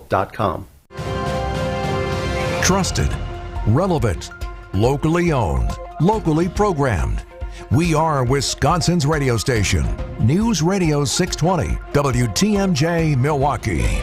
NXWealth.com. Trusted, relevant, locally owned, locally programmed. We are Wisconsin's radio station. News Radio 620, WTMJ, Milwaukee.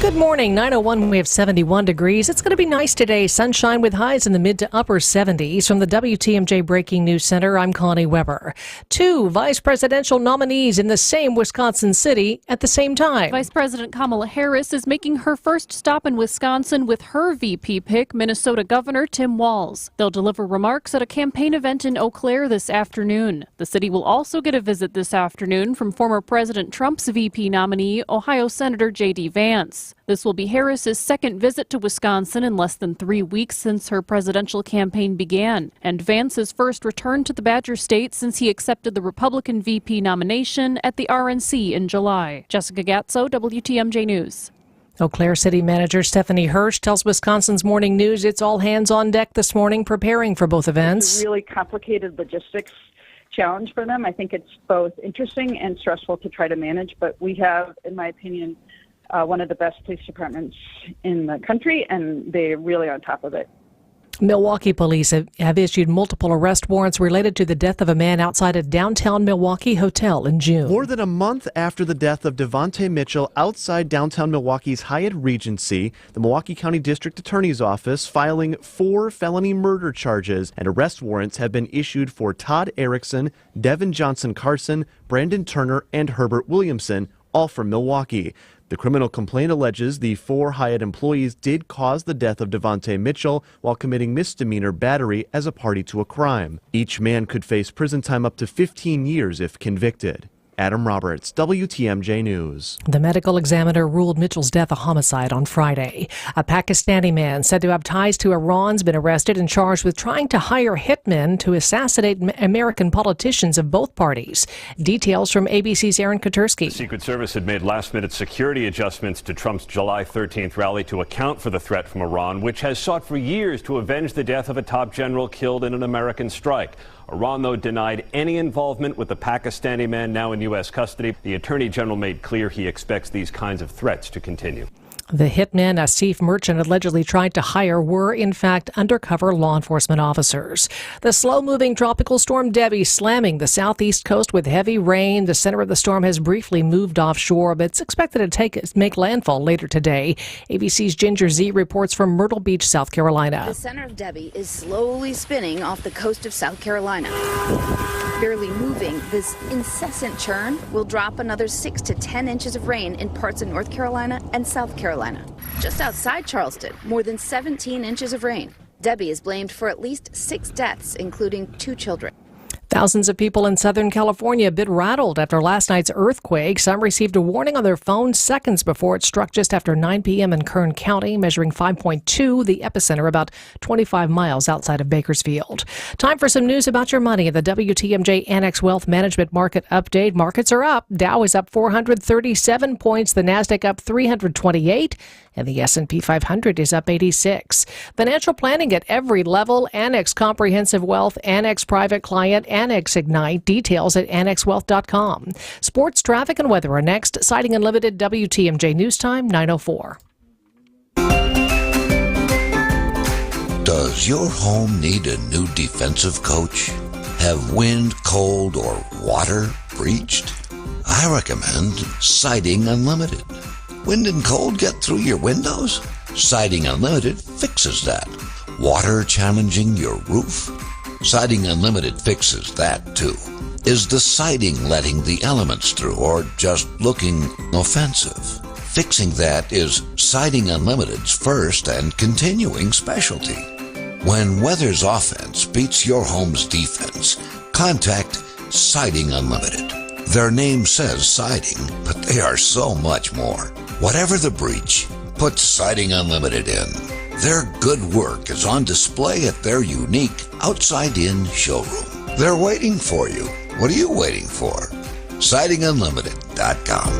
Good morning, 9:01. We have 71 degrees. It's going to be nice today. Sunshine with highs in the mid to upper 70s. From the WTMJ Breaking News Center, I'm Connie Weber. 2 vice presidential nominees in the same Wisconsin city at the same time. Vice President Kamala Harris is making her first stop in Wisconsin with her VP pick, Minnesota Governor Tim Walz. They'll deliver remarks at a campaign event in Eau Claire this afternoon. The city will also get a visit this afternoon from former President Trump's VP nominee, Ohio Senator J.D. Vance. This will be Harris's second visit to Wisconsin in less than 3 weeks since her presidential campaign began, and Vance's first return to the Badger State since he accepted the Republican VP nomination at the RNC in July. Jessica Gatso, WTMJ News. Eau Claire City Manager Stephanie Hirsch tells Wisconsin's Morning News it's all hands on deck this morning preparing for both events. It's a really complicated logistics challenge for them. I think it's both interesting and stressful to try to manage, but we have, in my opinion, one of the best police departments in the country, and they're really on top of it. Milwaukee police have issued multiple arrest warrants related to the death of a man outside a downtown Milwaukee hotel in June. More than a month after the death of Devontae Mitchell outside downtown Milwaukee's Hyatt Regency, the Milwaukee County District Attorney's Office filing 4 felony murder charges, and arrest warrants have been issued for Todd Erickson, Devin Johnson Carson, Brandon Turner, and Herbert Williamson, all from Milwaukee. The criminal complaint alleges the 4 Hyatt employees did cause the death of Devontae Mitchell while committing misdemeanor battery as a party to a crime. Each man could face prison time up to 15 years if convicted. Adam Roberts, WTMJ News. The medical examiner ruled Mitchell's death a homicide on Friday. A Pakistani man said to have ties to Iran's been arrested and charged with trying to hire hitmen to assassinate American politicians of both parties. Details from ABC's Aaron Katersky. The Secret Service had made last-minute security adjustments to Trump's July 13th rally to account for the threat from Iran, which has sought for years to avenge the death of a top general killed in an American strike. Iran, though, denied any involvement with the Pakistani man now in U.S. custody. The Attorney General made clear he expects these kinds of threats to continue. The hitmen Asif Merchant allegedly tried to hire were, in fact, undercover law enforcement officers. The slow-moving tropical storm Debbie slamming the southeast coast with heavy rain. The center of the storm has briefly moved offshore, but it's expected to make landfall later today. ABC's Ginger Z reports from Myrtle Beach, South Carolina. The center of Debbie is slowly spinning off the coast of South Carolina. Barely moving, this incessant churn will drop another 6 to 10 inches of rain in parts of North Carolina and South Carolina. Just outside Charleston, more than 17 inches of rain. Debbie is blamed for at least 6 deaths, including 2 children. Thousands of people in Southern California a bit rattled after last night's earthquake. Some received a warning on their phones seconds before it struck just after 9 p.m. in Kern County, measuring 5.2, the epicenter about 25 miles outside of Bakersfield. Time for some news about your money. The WTMJ Annex Wealth Management Market Update. Markets are up. Dow is up 437 points. The Nasdaq up 328. And the S&P 500 is up 86. Financial planning at every level. Annex Comprehensive Wealth, Annex Private Client, Annex Ignite. Details at annexwealth.com. Sports, traffic, and weather are next. Citing Unlimited, WTMJ News Time, 9:04. Does your home need a new defensive coach? Have wind, cold, or water breached? I recommend Siding Unlimited. Wind and cold get through your windows? Siding Unlimited fixes that. Water challenging your roof? Siding Unlimited fixes that too. Is the siding letting the elements through or just looking offensive? Fixing that is Siding Unlimited's first and continuing specialty. When weather's offense beats your home's defense, contact Siding Unlimited. Their name says siding, but they are so much more. Whatever the breach, put Siding Unlimited in. Their good work is on display at their unique outside-in showroom. They're waiting for you. What are you waiting for? SidingUnlimited.com.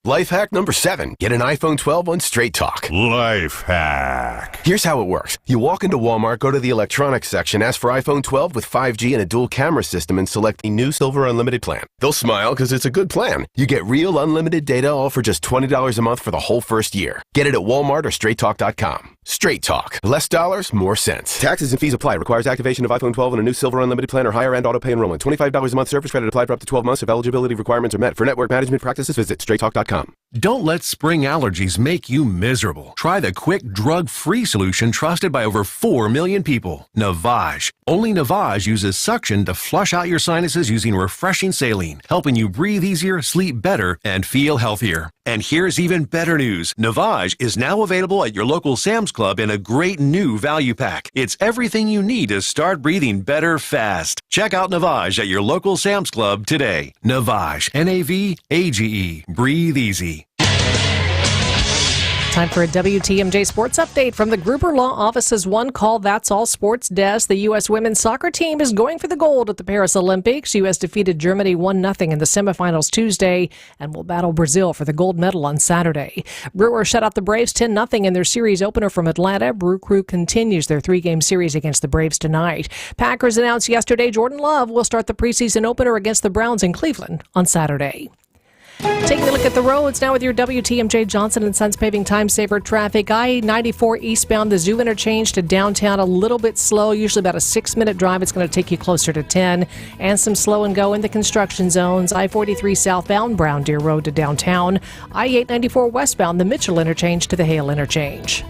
Life hack number 7. Get an iPhone 12 on Straight Talk. Life hack. Here's how it works. You walk into Walmart, go to the electronics section, ask for iPhone 12 with 5G and a dual camera system, and select the new Silver Unlimited plan. They'll smile because it's a good plan. You get real unlimited data all for just $20 a month for the whole first year. Get it at Walmart or StraightTalk.com. Straight Talk. Less dollars, more sense. Taxes and fees apply. Requires activation of iPhone 12 and a new Silver Unlimited plan or higher end auto pay enrollment. $25 a month service credit applied for up to 12 months if eligibility requirements are met. For network management practices, visit StraightTalk.com. Don't let spring allergies make you miserable. Try the quick, drug-free solution trusted by over 4 million people. Navage. Only Navage uses suction to flush out your sinuses using refreshing saline, helping you breathe easier, sleep better, and feel healthier. And here's even better news. Navage is now available at your local Sam's Club in a great new value pack. It's everything you need to start breathing better fast. Check out Navage at your local Sam's Club today. Navage. Navage. Breathe easy. Time for a WTMJ Sports Update from the Gruber Law Office's One Call That's All Sports Desk. The U.S. women's soccer team is going for the gold at the Paris Olympics. U.S. defeated Germany 1-0 in the semifinals Tuesday and will battle Brazil for the gold medal on Saturday. Brewers shut out the Braves 10-0 in their series opener from Atlanta. Brew Crew continues their 3-game series against the Braves tonight. Packers announced yesterday Jordan Love will start the preseason opener against the Browns in Cleveland on Saturday. Taking a look at the roads now with your WTMJ Johnson & Sons paving time saver traffic. I-94 eastbound, the Zoo interchange to downtown, a little bit slow, usually about a 6-minute drive. It's going to take you closer to 10. And some slow and go in the construction zones. I-43 southbound, Brown Deer Road to downtown. I-894 westbound, the Mitchell interchange to the Hale interchange.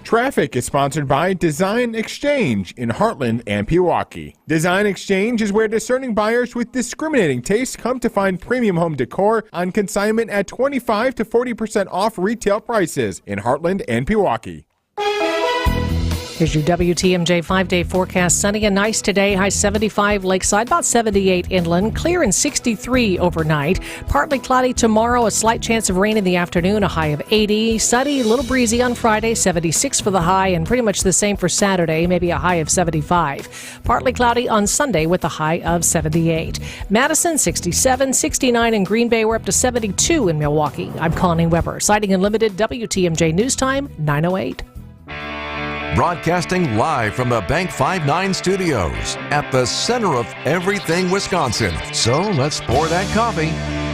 Traffic is sponsored by Design Exchange in Heartland and Pewaukee. Design Exchange is where discerning buyers with discriminating taste come to find premium home decor on consignment at 25 to 40% off retail prices in Heartland and Pewaukee. Here's your WTMJ 5-day forecast. Sunny and nice today. High 75 lakeside, about 78 inland. Clear and 63 overnight. Partly cloudy tomorrow. A slight chance of rain in the afternoon. A high of 80. Sunny, a little breezy on Friday. 76 for the high and pretty much the same for Saturday. Maybe a high of 75. Partly cloudy on Sunday with a high of 78. Madison 67, 69 in Green Bay. We're up to 72 in Milwaukee. I'm Connie Weber. Sighting Unlimited WTMJ News Time 9:08. Broadcasting live from the Bank 59 studios at the center of everything Wisconsin. So let's pour that coffee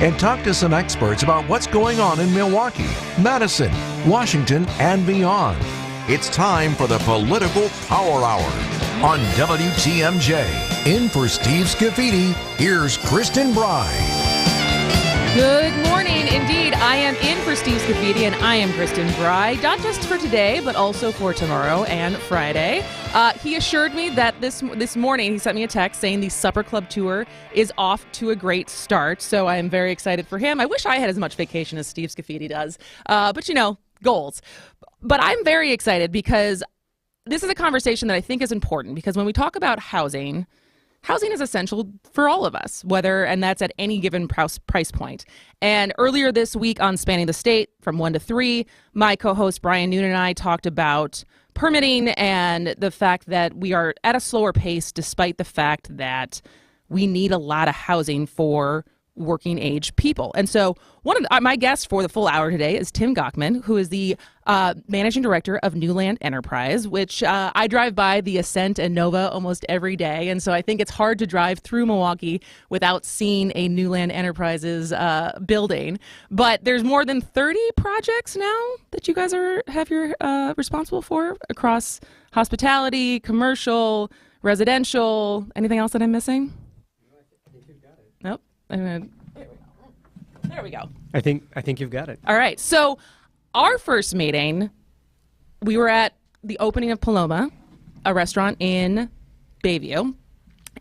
and talk to some experts about what's going on in Milwaukee, Madison, Washington, and beyond. It's time for the Political Power Hour on WTMJ. In for Steve Scafidi, here's Kristen Bry. Good morning. Indeed, I am in for Steve Scafidi, and I am Kristen Bry, not just for today, but also for tomorrow and Friday. He assured me that this morning, he sent me a text saying the Supper Club tour is off to a great start, so I am very excited for him. I wish I had as much vacation as Steve Scafidi does, but goals. But I'm very excited because this is a conversation that I think is important, because when we talk about housing is essential for all of us, and that's at any given price point. And earlier this week on Spanning the State from 1 to 3, my co-host Brian Noon and I talked about permitting and the fact that we are at a slower pace despite the fact that we need a lot of housing for working age people. And so one of my guests for the full hour today is Tim Gochman, who is the managing director of Newland Enterprise, which I drive by the Ascent and Nova almost every day. And so I think it's hard to drive through Milwaukee without seeing a Newland Enterprises building. But there's more than 30 projects now that you guys you're responsible for across hospitality, commercial, residential. Anything else that I'm missing? Nope. There we go. I think you've got it. All right. So our first meeting, we were at the opening of Paloma, a restaurant in Bayview.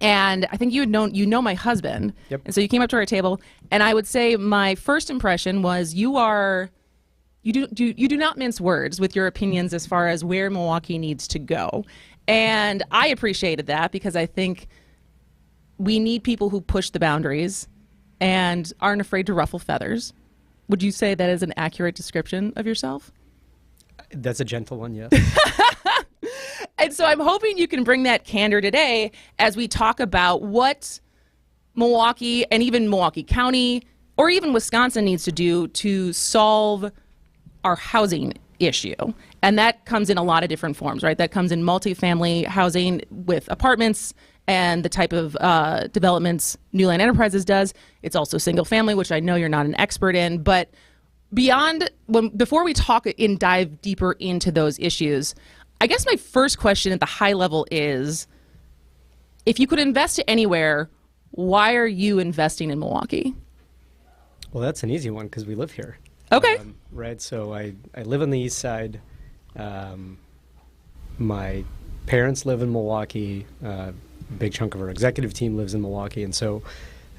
And I think you know my husband. Yep. And so you came up to our table, and I would say my first impression was you do not mince words with your opinions as far as where Milwaukee needs to go. And I appreciated that, because I think we need people who push the boundaries and aren't afraid to ruffle feathers. Would you say that is an accurate description of yourself? That's a gentle one, yes. And so I'm hoping you can bring that candor today as we talk about what Milwaukee and even Milwaukee County or even Wisconsin needs to do to solve our housing issue. And that comes in a lot of different forms, right? That comes in multifamily housing with apartments and the type of developments New Land Enterprises does. It's also single family, which I know you're not an expert in. But before we talk and dive deeper into those issues, I guess my first question at the high level is, if you could invest anywhere, why are you investing in Milwaukee? Well, that's an easy one because we live here. Okay. Right. So I live on the east side. My parents live in Milwaukee. A big chunk of our executive team lives in Milwaukee. And so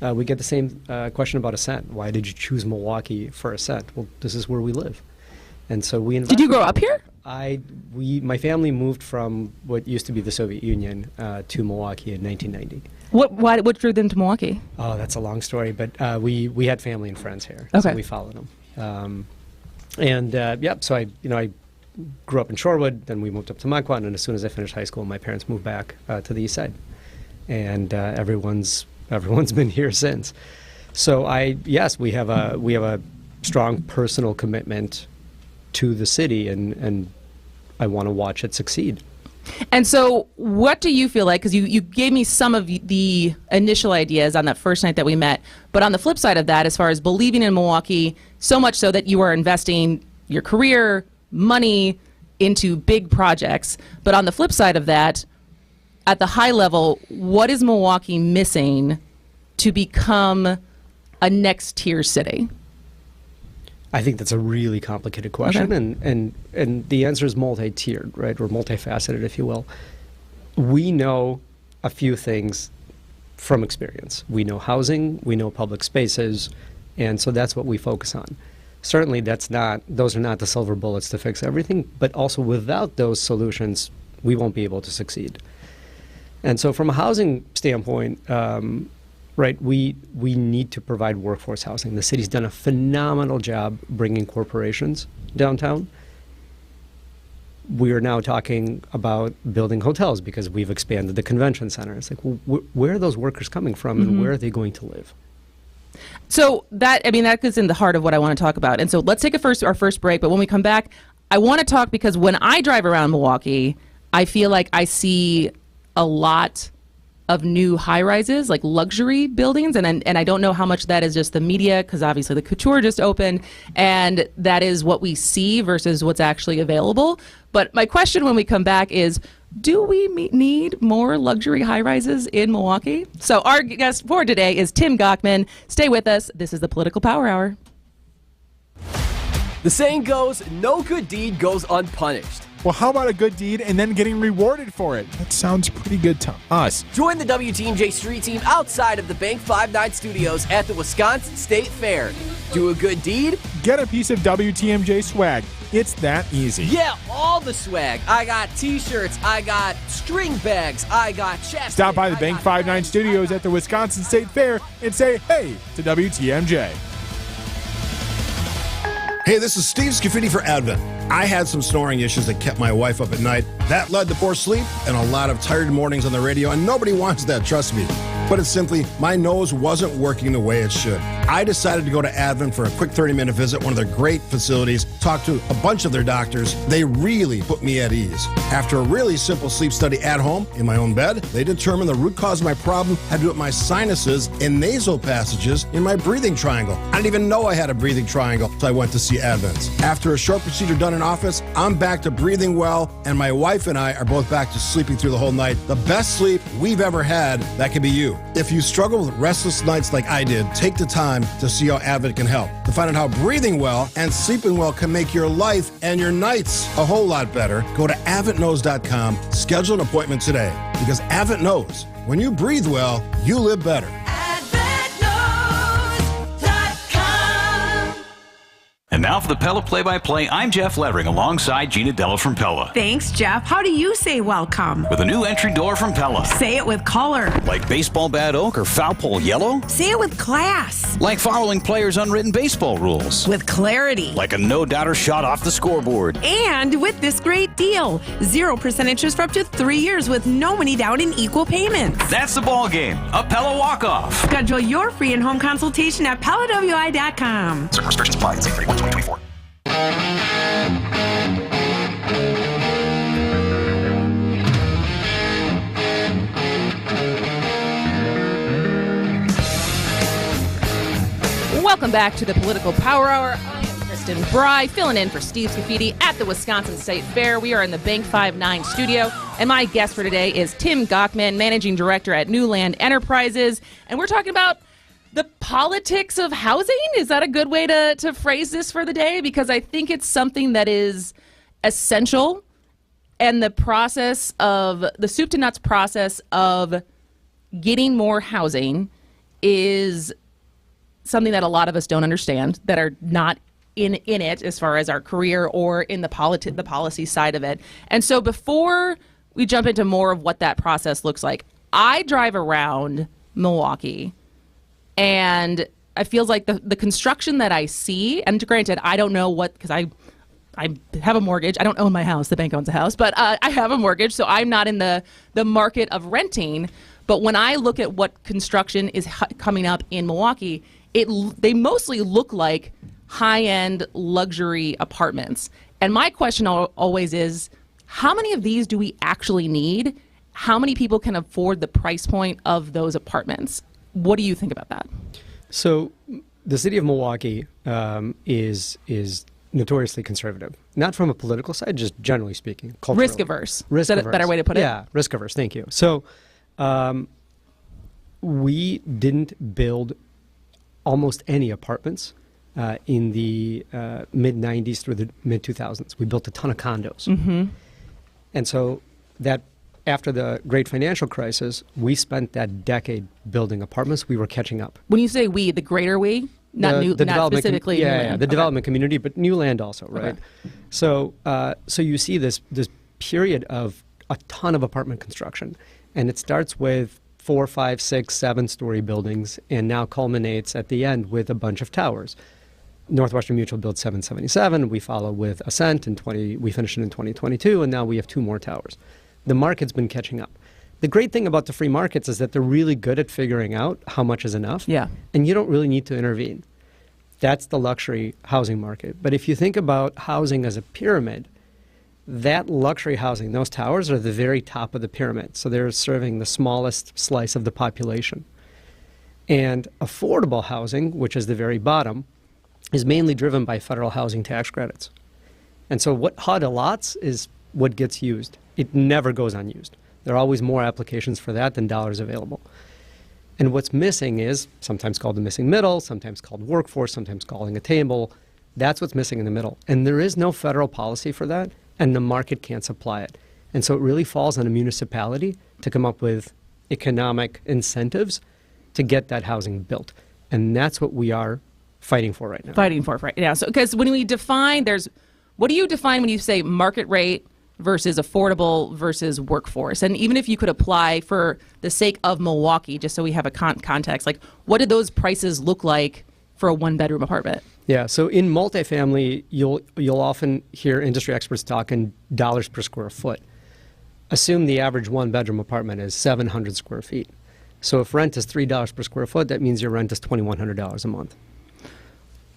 we get the same question about Ascent. Why did you choose Milwaukee for Ascent? Well, this is where we live. And so we invested. Did you grow up here? My family moved from what used to be the Soviet Union to Milwaukee in 1990. What drew them to Milwaukee? Oh, that's a long story, but we had family and friends here, okay. So we followed them. So I grew up in Shorewood, then we moved up to Monquat, and as soon as I finished high school, my parents moved back to the east side, and everyone's been here since. So we have a strong personal commitment to the city, and I want to watch it succeed. And so what do you feel like, because you gave me some of the initial ideas on that first night that we met, but on the flip side of that, as far as believing in Milwaukee, so much so that you are investing your career, money into big projects, but on the flip side of that, at the high level, what is Milwaukee missing to become a next tier city? I think that's a really complicated question, okay. and the answer is multi-tiered, right, or multifaceted, if you will. We know a few things from experience. We know housing, we know public spaces, and so that's what we focus on. Certainly, those are not the silver bullets to fix everything, but also without those solutions, we won't be able to succeed. And so, from a housing standpoint, right, we need to provide workforce housing. The city's done a phenomenal job bringing corporations downtown. We are now talking about building hotels because we've expanded the convention center. It's like, well, where are those workers coming from, and where are they going to live? So that gets in the heart of what I want to talk about. And so let's take our first break. But when we come back, I want to talk, because when I drive around Milwaukee, I feel like I see a lot of new high-rises, like luxury buildings, and I don't know how much that is just the media, because obviously the Couture just opened, and that is what we see versus what's actually available. But my question when we come back is, do we need more luxury high-rises in Milwaukee? So our guest for today is Tim Gochman. Stay with us. This is the Political Power Hour. The saying goes, no good deed goes unpunished. Well, how about a good deed and then getting rewarded for it? That sounds pretty good to us. Join the WTMJ Street Team outside of the Bank 59 studios at the Wisconsin State Fair. Do a good deed, get a piece of WTMJ swag. It's that easy. Yeah, all the swag. I got t-shirts, I got string bags, I got chapstick. Stop by the Bank 59 studios at the Wisconsin State Fair and say hey to WTMJ. Hey, this is Steve Scafidi for Advent. I had some snoring issues that kept my wife up at night. That led to poor sleep and a lot of tired mornings on the radio, and nobody wants that, trust me. But it's simply, my nose wasn't working the way it should. I decided to go to Advent for a quick 30-minute visit, one of their great facilities, talk to a bunch of their doctors. They really put me at ease. After a really simple sleep study at home, in my own bed, they determined the root cause of my problem had to do with my sinuses and nasal passages in my breathing triangle. I didn't even know I had a breathing triangle, so I went to see Advent. After a short procedure done in office, I'm back to breathing well, and my wife and I are both back to sleeping through the whole night. The best sleep we've ever had, that could be you. If you struggle with restless nights like I did, take the time to see how Advent can help. To find out how breathing well and sleeping well can make your life and your nights a whole lot better, go to AdventKnows.com, schedule an appointment today. Because Advent knows, when you breathe well, you live better. And now for the Pella Play-by-Play, I'm Jeff Levering alongside Gina Della from Pella. Thanks, Jeff. How do you say welcome? With a new entry door from Pella. Say it with color. Like baseball bat oak or foul pole yellow? Say it with class. Like following players' unwritten baseball rules. With clarity. Like a no-doubter shot off the scoreboard. And with this great great deal. 0% interest for up to 3 years with no money down in equal payments. That's the ball game. A Pella walk-off. Schedule your free in-home consultation at PellaWI.com. Certain restrictions apply. See 31/2024. Welcome back to the Political Power Hour. I am Kristen Bry, filling in for Steve Scafidi at the Wisconsin State Fair. We are in the Bank 5-9 studio, and my guest for today is Tim Gochman, Managing Director at Newland Enterprises, and we're talking about the politics of housing. Is that a good way to phrase this for the day? Because I think it's something that is essential, and the process of, the soup to nuts process of getting more housing is something that a lot of us don't understand, that are not in it as far as our career or in the policy side of it. And so before we jump into more of what that process looks like, I drive around Milwaukee and it feels like the construction that I see, and granted, I don't know what, because I have a mortgage. I don't own my house. The bank owns a house, but I have a mortgage, so I'm not in the market of renting. But when I look at what construction is coming up in Milwaukee, they mostly look like high-end luxury apartments. And my question always is, how many of these do we actually need? How many people can afford the price point of those apartments? What do you think about that? So the city of Milwaukee is notoriously conservative, not from a political side, just generally speaking. Risk averse. Is that a better way to put it? Yeah, risk averse. Thank you. So we didn't build almost any apartments in the mid-90s through the mid-2000s. We built a ton of condos. Mm-hmm. And so that after the great financial crisis, we spent that decade building apartments. We were catching up. When you say we, the greater we? Not specifically Newland. The development community, but Newland also, right? Okay. So you see this period of a ton of apartment construction, and it starts with 4, 5, 6, 7-story buildings, and now culminates at the end with a bunch of towers. Northwestern Mutual built 777. We follow with Ascent we finished it in 2022, and now we have 2 more towers. The market's been catching up. The great thing about the free markets is that they're really good at figuring out how much is enough. Yeah. And you don't really need to intervene. That's the luxury housing market. But if you think about housing as a pyramid, that luxury housing, those towers are the very top of the pyramid. So they're serving the smallest slice of the population. And affordable housing, which is the very bottom, is mainly driven by federal housing tax credits. And so what HUD allots is what gets used. It never goes unused. There are always more applications for that than dollars available. And what's missing is sometimes called the missing middle, sometimes called workforce, sometimes calling a table. That's what's missing in the middle. And there is no federal policy for that, and the market can't supply it. And so it really falls on a municipality to come up with economic incentives to get that housing built. And that's what we are fighting for right now. Right now. So, because when we define, what do you define when you say market rate versus affordable versus workforce? And even if you could apply for the sake of Milwaukee, just so we have a context, like what did those prices look like for a 1-bedroom apartment? Yeah, so in multifamily, you'll often hear industry experts talk in dollars per square foot. Assume the average 1-bedroom apartment is 700 square feet. So if rent is $3 per square foot, that means your rent is $2,100 a month.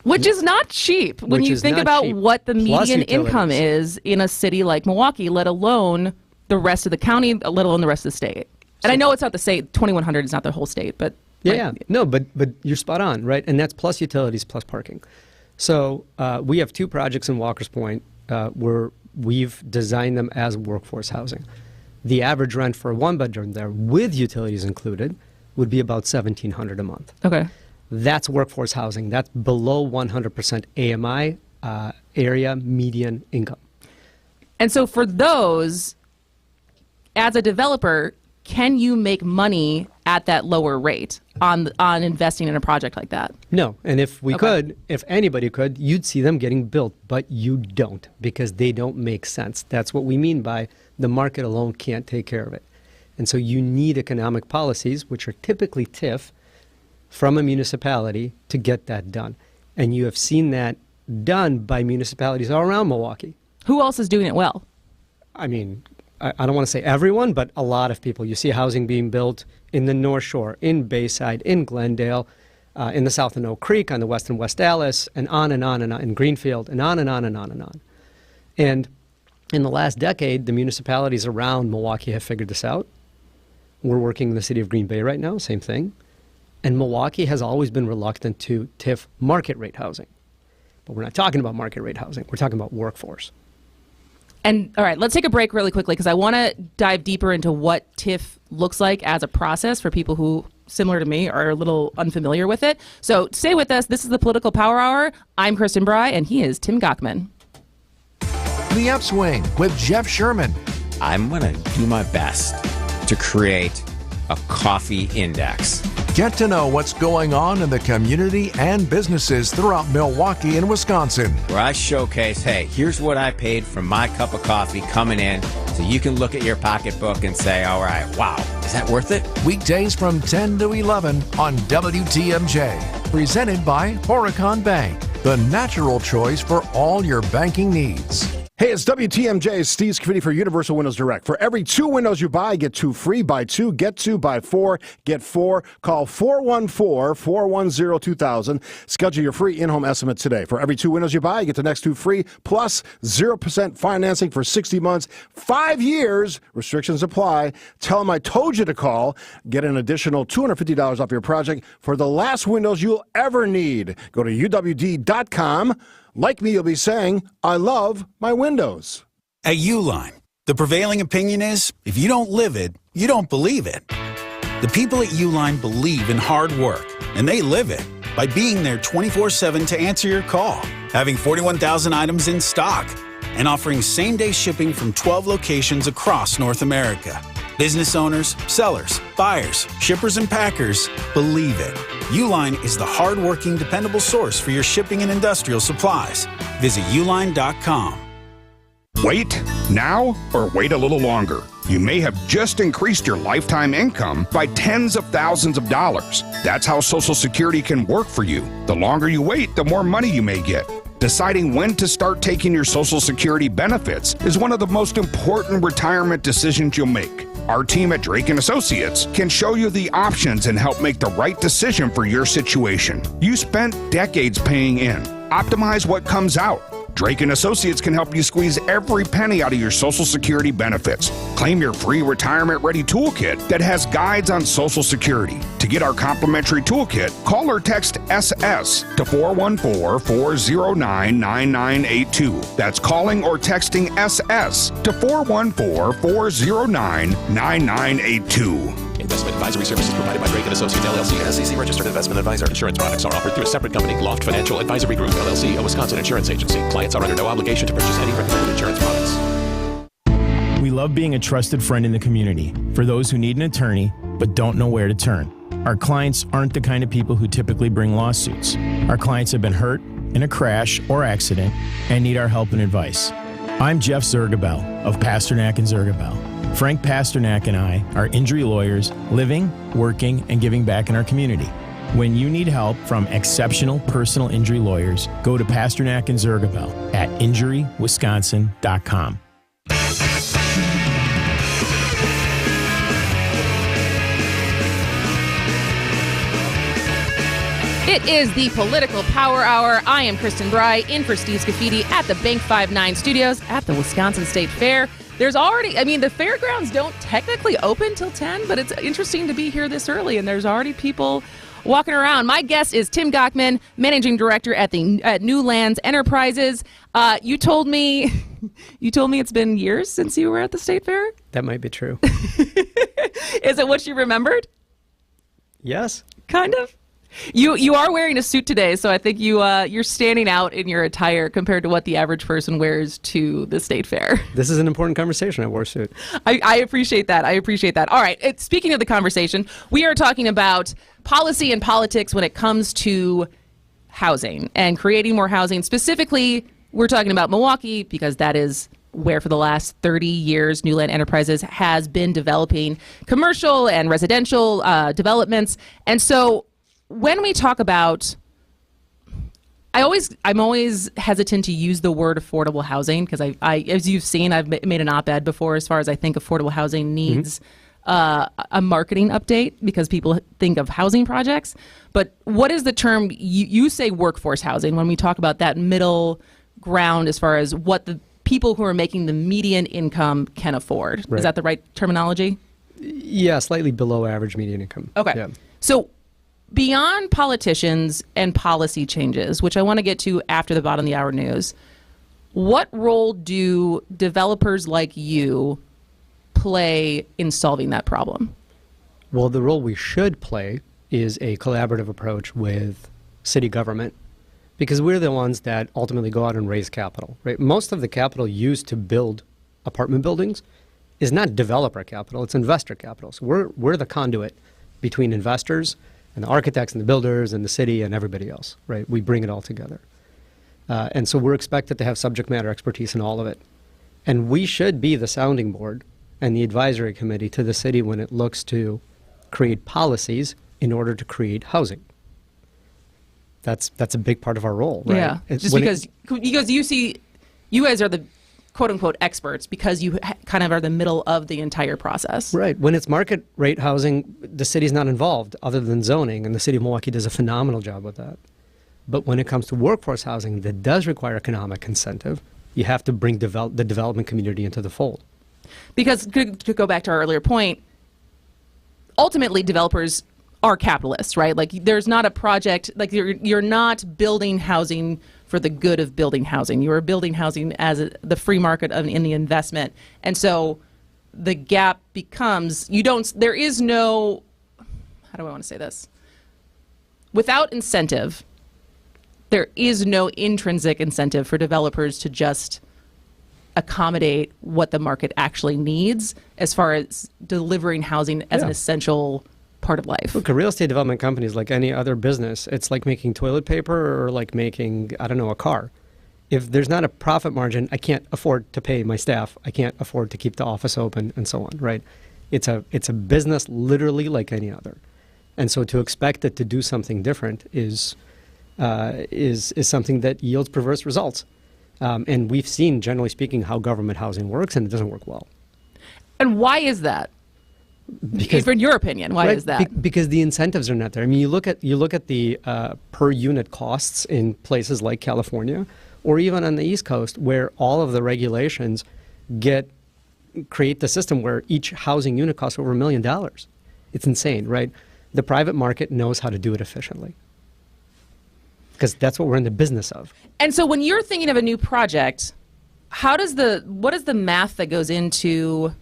Which is not cheap when you think about what the median income is in a city like Milwaukee, let alone the rest of the county, let alone the rest of the state. And I know it's not the state, 2,100 is not the whole state, but... No, but you're spot on, right? And that's plus utilities, plus parking. So we have 2 projects in Walker's Point where we've designed them as workforce housing. The average rent for a 1-bedroom there, with utilities included, would be about $1,700 a month. Okay. That's workforce housing. That's below 100% AMI area median income. And so for those, as a developer, can you make money at that lower rate on investing in a project like that? No. And if we could, if anybody could, you'd see them getting built, but you don't, because they don't make sense. That's what we mean by the market alone can't take care of it. And so you need economic policies, which are typically TIF, from a municipality to get that done. And you have seen that done by municipalities all around Milwaukee. Who else is doing it well? I mean, I don't want to say everyone, but a lot of people. You see housing being built in the North Shore, in Bayside, in Glendale, in the south in Oak Creek, on the west in West Dallas, and on and on, in Greenfield, and on and on and on and on. And in the last decade, the municipalities around Milwaukee have figured this out. We're working in the city of Green Bay right now, same thing. And Milwaukee has always been reluctant to TIF market rate housing. But we're not talking about market rate housing. We're talking about workforce. And all right, let's take a break really quickly because I want to dive deeper into what TIF looks like as a process for people who, similar to me, are a little unfamiliar with it. So stay with us. This is the Political Power Hour. I'm Kristen Bry, and he is Tim Gochman. The Upswing with Jeff Sherman. I'm going to do my best to create a coffee index. Get to know what's going on in the community and businesses throughout Milwaukee and Wisconsin. Where I showcase, hey, here's what I paid for my cup of coffee coming in, so you can look at your pocketbook and say, all right, wow, is that worth it? Weekdays from 10 to 11 on WTMJ. Presented by Horicon Bank, the natural choice for all your banking needs. Hey, it's WTMJ, Steve Scafidi for Universal Windows Direct. For every 2 windows you buy, get 2 free. Buy 2, get 2. Buy 4, get 4. Call 414-410-2000. Schedule your free in-home estimate today. For every 2 windows you buy, get the next 2 free, plus 0% financing for 60 months, 5 years. Restrictions apply. Tell them I told you to call. Get an additional $250 off your project for the last windows you'll ever need. Go to uwd.com. Like me, you'll be saying, I love my windows. At Uline, the prevailing opinion is, if you don't live it, you don't believe it. The people at Uline believe in hard work, and they live it by being there 24/7 to answer your call, having 41,000 items in stock, and offering same-day shipping from 12 locations across North America. Business owners, sellers, buyers, shippers, and packers believe it. Uline is the hard-working, dependable source for your shipping and industrial supplies. Visit uline.com. Wait now or wait a little longer. You may have just increased your lifetime income by tens of thousands of dollars. That's how Social Security can work for you. The longer you wait, the more money you may get. Deciding when to start taking your Social Security benefits is one of the most important retirement decisions you'll make. Our team at Drake & Associates can show you the options and help make the right decision for your situation. You spent decades paying in. Optimize what comes out. Drake & Associates can help you squeeze every penny out of your Social Security benefits. Claim your free retirement-ready toolkit that has guides on Social Security. To get our complimentary toolkit, call or text SS to 414-409-9982. That's calling or texting SS to 414-409-9982. Investment advisory services provided by Drake & Associates, LLC, an SEC-registered investment advisor. Insurance products are offered through a separate company, Loft Financial Advisory Group, LLC, a Wisconsin insurance agency. Clients are under no obligation to purchase any recommended insurance products. We love being a trusted friend in the community for those who need an attorney but don't know where to turn. Our clients aren't the kind of people who typically bring lawsuits. Our clients have been hurt in a crash or accident and need our help and advice. I'm Jeff Zergabel of Pasternak & Zergabel. Frank Pasternak and I are injury lawyers living, working, and giving back in our community. When you need help from exceptional personal injury lawyers, go to Pasternak & Zergabel at injurywisconsin.com. It is the Political Power Hour. I am Kristen Bry, in for Steve Scafidi at the Bank 59 studios at the Wisconsin State Fair. There's already, the fairgrounds don't technically open till 10, but it's interesting to be here this early, and there's already people walking around. My guest is Tim Gochman, Managing Director at New Lands Enterprises. You told me it's been years since you were at the State Fair? That might be true. Is it what you remembered? Yes. Kind of? You are wearing a suit today, so I think you're standing out in your attire compared to what the average person wears to the State Fair. This is an important conversation. I wore a suit. I appreciate that. All right. Speaking of the conversation, we are talking about policy and politics when it comes to housing and creating more housing. Specifically, we're talking about Milwaukee because that is where for the last 30 years New Land Enterprises has been developing commercial and residential developments. And so when we talk about I'm always hesitant to use the word affordable housing because I as you've seen, I've made an op-ed before as far as I think affordable housing needs a marketing update because people think of housing projects. But what is the term? You say workforce housing when we talk about that middle ground as far as what the people who are making the median income can afford. Right. Is that the right terminology? Yeah, slightly below average median income. Okay. Yeah. So beyond politicians and policy changes, which I want to get to after the bottom of the hour news, what role do developers like you play in solving that problem? Well, the role we should play is a collaborative approach with city government because we're the ones that ultimately go out and raise capital, right? Most of the capital used to build apartment buildings is not developer capital, it's investor capital. So we're the conduit between investors and the architects and the builders and the city and everybody else, right? We bring it all together. And so we're expected to have subject matter expertise in all of it. And we should be the sounding board and the advisory committee to the city when it looks to create policies in order to create housing. That's a big part of our role, right? Yeah, just because you guys are the quote-unquote experts because you kind of are the middle of the entire process. Right. When it's market rate housing, the city's not involved other than zoning, and the city of Milwaukee does a phenomenal job with that. But when it comes to workforce housing that does require economic incentive, you have to bring the development community into the fold. Because to go back to our earlier point, ultimately developers are capitalists, right? Like there's not a project, like you're not building housing for the good of building housing. You are building housing as the free market in the investment. And so the gap becomes, there is no, how do I want to say this? Without incentive, there is no intrinsic incentive for developers to just accommodate what the market actually needs as far as delivering housing as an essential part of life. Look, a real estate development company is like any other business. It's like making toilet paper or like making, I don't know, a car. If there's not a profit margin, I can't afford to pay my staff. I can't afford to keep the office open and so on, right? It's a business literally like any other. And so to expect it to do something different is something that yields perverse results. And we've seen, generally speaking, how government housing works, and it doesn't work well. And why is that? Because, in your opinion, why is that? Because the incentives are not there. I mean, you look at the per unit costs in places like California, or even on the East Coast, where all of the regulations create the system where each housing unit costs over $1 million. It's insane, right? The private market knows how to do it efficiently, because that's what we're in the business of. And so when you're thinking of a new project, what is the math that goes into,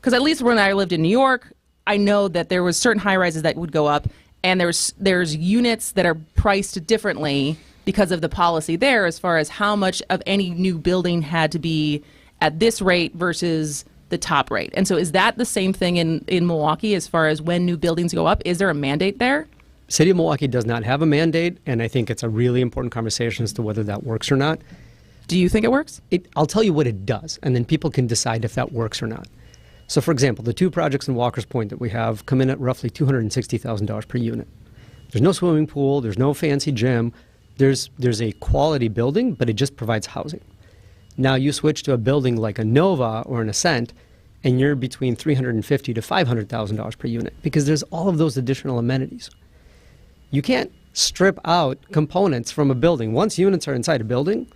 because at least when I lived in New York, I know that there was certain high rises that would go up, and there's units that are priced differently because of the policy there as far as how much of any new building had to be at this rate versus the top rate. And so is that the same thing in Milwaukee as far as when new buildings go up? Is there a mandate there? City of Milwaukee does not have a mandate, and I think it's a really important conversation as to whether that works or not. Do you think it works? I'll tell you what it does, and then people can decide if that works or not. So, for example, the two projects in Walker's Point that we have come in at roughly $260,000 per unit. There's no swimming pool, there's no fancy gym, there's a quality building, but it just provides housing. Now you switch to a building like a Nova or an Ascent, and you're between $350,000 to $500,000 per unit because there's all of those additional amenities. You can't strip out components from a building. Once units are inside a building,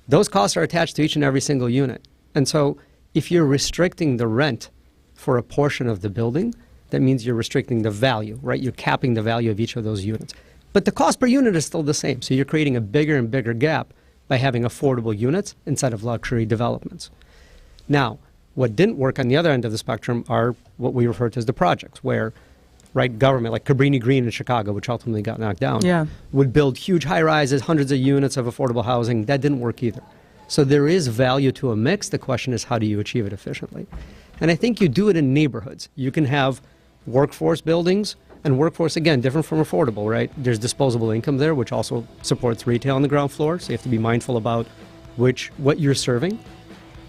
those costs are attached to each and every single unit. And so if you're restricting the rent for a portion of the building, that means you're restricting the value, right? You're capping the value of each of those units. But the cost per unit is still the same. So you're creating a bigger and bigger gap by having affordable units instead of luxury developments. Now, what didn't work on the other end of the spectrum are what we refer to as the projects, where government, like Cabrini Green in Chicago, which ultimately got knocked down, would build huge high-rises, hundreds of units of affordable housing. That didn't work either. So there is value to a mix. The question is, how do you achieve it efficiently? And I think you do it in neighborhoods. You can have workforce buildings, and workforce, again, different from affordable, right? There's disposable income there, which also supports retail on the ground floor, so you have to be mindful about what you're serving.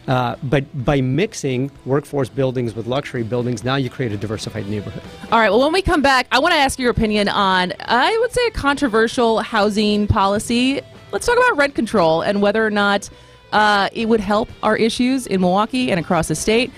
But by mixing workforce buildings with luxury buildings, now you create a diversified neighborhood. All right, well, when we come back, I want to ask your opinion on, I would say, a controversial housing policy let's talk about rent control and whether or not it would help our issues in Milwaukee and across the state.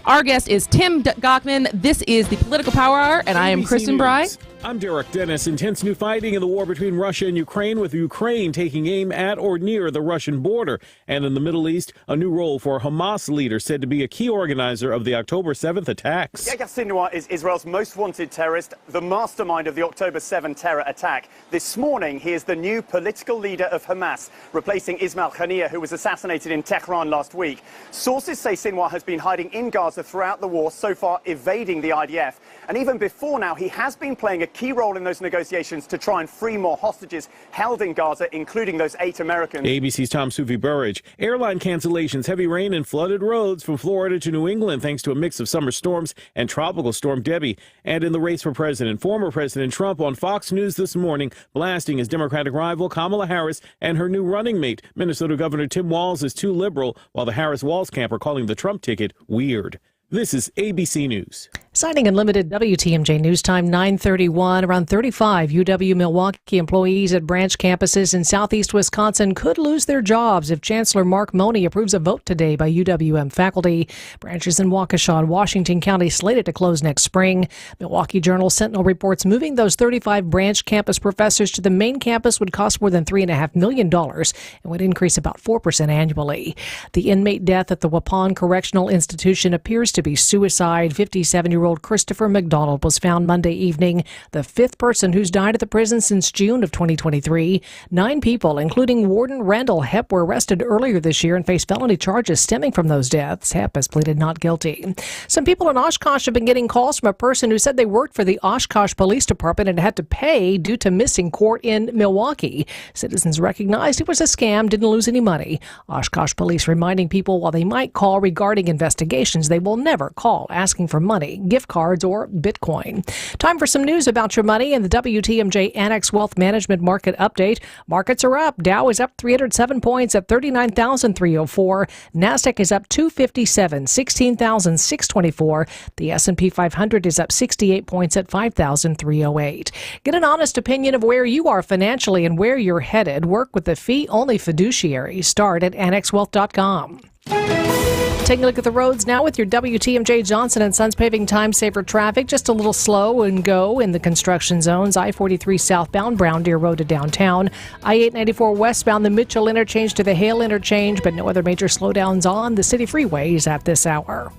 Our guest is Tim Gockman. This is the Political Power Hour, and I am Kristen Bry. I'm Derek Dennis. Intense new fighting in the war between Russia and Ukraine, with Ukraine taking aim at or near the Russian border. And in the Middle East, a new role for a Hamas leader said to be a key organizer of the October 7th attacks. Yahya Sinwar is Israel's most wanted terrorist, the mastermind of the October 7 terror attack. This morning, he is the new political leader of Hamas, replacing Ismail Haniyeh, who was assassinated in Tehran last week. Sources say Sinwar has been hiding in Gaza throughout the war, so far evading the IDF. And even before now, he has been playing a key role in those negotiations to try and free more hostages held in Gaza, including those 8 Americans. ABC's Tom Suvi-Burridge. Airline cancellations, heavy rain, and flooded roads from Florida to New England thanks to a mix of summer storms and tropical storm Debbie. And in the race for president, former President Trump on Fox News this morning blasting his Democratic rival Kamala Harris and her new running mate. Minnesota Governor Tim Walz is too liberal, while the Harris-Walz camp are calling the Trump ticket weird. This is ABC News. Citing Unlimited WTMJ News Time 9:31, around 35 UW-Milwaukee employees at branch campuses in southeast Wisconsin could lose their jobs if Chancellor Mark Money approves a vote today by UWM faculty. Branches in Waukesha and Washington County slated to close next spring. Milwaukee Journal Sentinel reports moving those 35 branch campus professors to the main campus would cost more than $3.5 million and would increase about 4% annually. The inmate death at the Waupun Correctional Institution appears to be suicide. 57-year-old Christopher McDonald was found Monday evening, the 5th person who's died at the prison since June of 2023. 9 people, including Warden Randall Hepp, were arrested earlier this year and face felony charges stemming from those deaths. Hepp has pleaded not guilty. Some people in Oshkosh have been getting calls from a person who said they worked for the Oshkosh Police Department and had to pay due to missing court in Milwaukee. Citizens recognized it was a scam, didn't lose any money. Oshkosh Police reminding people while they might call regarding investigations, they will never call asking for money, gift cards, or Bitcoin. Time for some news about your money in the WTMJ Annex Wealth Management Market Update. Markets are up. Dow is up 307 points at 39,304. NASDAQ is up 257, 16,624. The S&P 500 is up 68 points at 5,308. Get an honest opinion of where you are financially and where you're headed. Work with the fee-only fiduciary. Start at annexwealth.com. Taking a look at the roads now with your WTMJ Johnson & Sons paving time-saver traffic. Just a little slow and go in the construction zones. I-43 southbound, Brown Deer Road to downtown. I-894 westbound, the Mitchell interchange to the Hale interchange, but no other major slowdowns on the city freeways at this hour.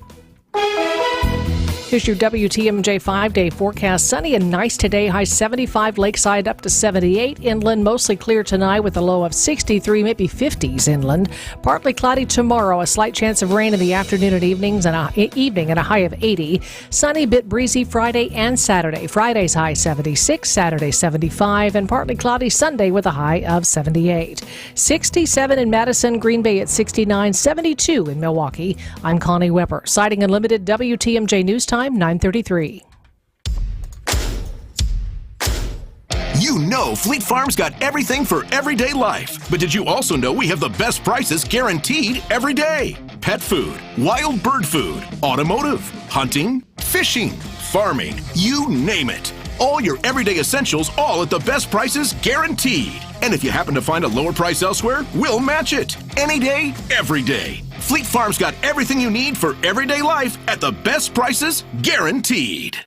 Here's your WTMJ 5-day forecast. Sunny and nice today. High 75, lakeside up to 78. Inland mostly clear tonight with a low of 63, maybe 50s inland. Partly cloudy tomorrow. A slight chance of rain in the afternoon and evenings and a high of 80. Sunny, bit breezy Friday and Saturday. Friday's high 76, Saturday 75, and partly cloudy Sunday with a high of 78. 67 in Madison, Green Bay at 69, 72 in Milwaukee. I'm Connie Weber. Citing Unlimited WTMJ News Time 9:33. You know Fleet Farm's got everything for everyday life. But did you also know we have the best prices guaranteed every day? Pet food, wild bird food, automotive, hunting, fishing, farming, you name it. All your everyday essentials, all at the best prices guaranteed. And if you happen to find a lower price elsewhere, we'll match it. Any day, every day. Fleet Farm's got everything you need for everyday life at the best prices guaranteed.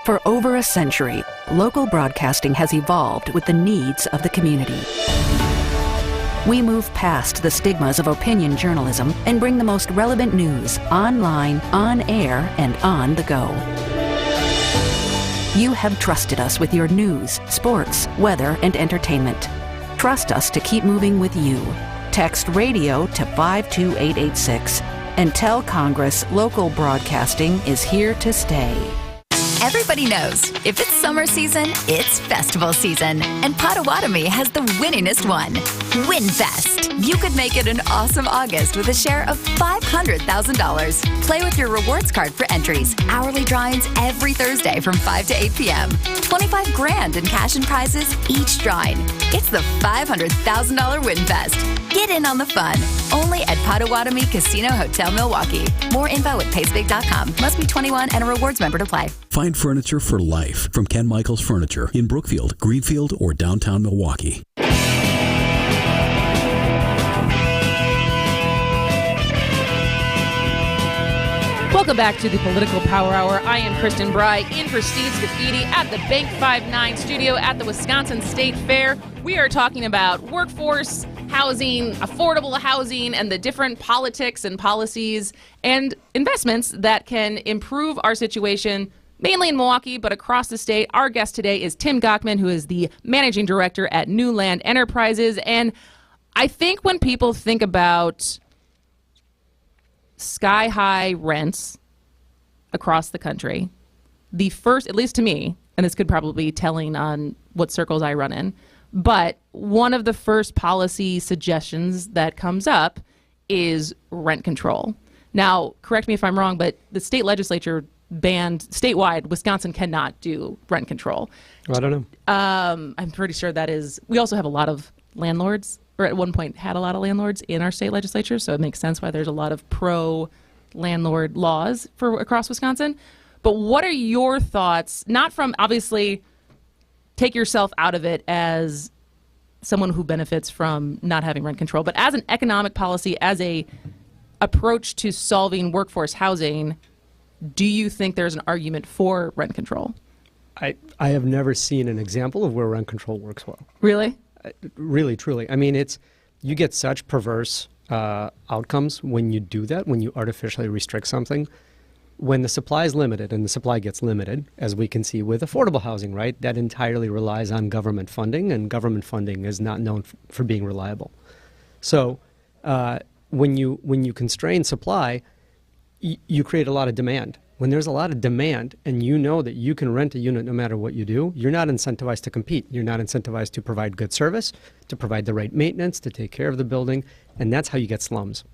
For over a century, local broadcasting has evolved with the needs of the community. We move past the stigmas of opinion journalism and bring the most relevant news online, on air, and on the go. You have trusted us with your news, sports, weather, and entertainment. Trust us to keep moving with you. Text radio to 52886 and tell Congress local broadcasting is here to stay. Everybody knows, if it's summer season, it's festival season. And Potawatomi has the winningest one, WinFest. You could make it an awesome August with a share of $500,000. Play with your rewards card for entries. Hourly drawings every Thursday from 5 to 8 p.m. $25,000 in cash and prizes each drawing. It's the $500,000 WinFest. Get in on the fun. Only at Potawatomi Casino Hotel Milwaukee. More info at pacebig.com. Must be 21 and a rewards member to play. Find furniture for life from Ken Michaels Furniture in Brookfield, Greenfield, or downtown Milwaukee. Welcome back to the Political Power Hour. I am Kristen Bry, in for Steve Scafidi at the Bank 59 studio at the Wisconsin State Fair. We are talking about workforce, housing, affordable housing, and the different politics and policies and investments that can improve our situation, mainly in Milwaukee, but across the state. Our guest today is Tim Gochman, who is the managing director at New Land Enterprises. And I think when people think about sky-high rents across the country, the first, at least to me, and this could probably be telling on what circles I run in, but one of the first policy suggestions that comes up is rent control. Now, correct me if I'm wrong, but the state legislature banned statewide, Wisconsin cannot do rent control. Well, I don't know. I'm pretty sure that is, we also have a lot of landlords, or at one point had a lot of landlords in our state legislature, so it makes sense why there's a lot of pro-landlord laws for across Wisconsin. But what are your thoughts, not from, obviously, take yourself out of it as someone who benefits from not having rent control, but as an economic policy, as a approach to solving workforce housing, do you think there's an argument for rent control? I have never seen an example of where rent control works well. Really? Really, truly. I mean, you get such perverse outcomes when you do that, when you artificially restrict something. When the supply is limited, and the supply gets limited, as we can see with affordable housing, right? That entirely relies on government funding, and government funding is not known for being reliable. So when you constrain supply, you create a lot of demand. When there's a lot of demand and you know that you can rent a unit no matter what you do, you're not incentivized to compete. You're not incentivized to provide good service, to provide the right maintenance, to take care of the building, and that's how you get slums.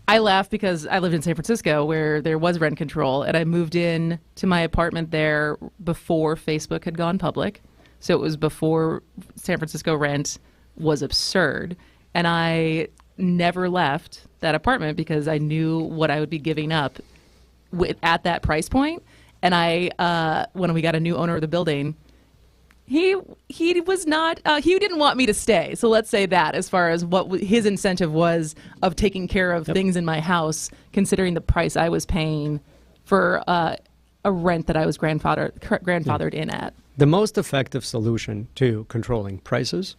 I laugh because I lived in San Francisco where there was rent control, and I moved in to my apartment there before Facebook had gone public. So it was before San Francisco rent was absurd. And I never left that apartment because I knew what I would be giving up at that price point. And when we got a new owner of the building, he was not, he didn't want me to stay. So let's say that as far as what his incentive was of taking care of things in my house, considering the price I was paying for a rent that I was grandfathered in at. The most effective solution to controlling prices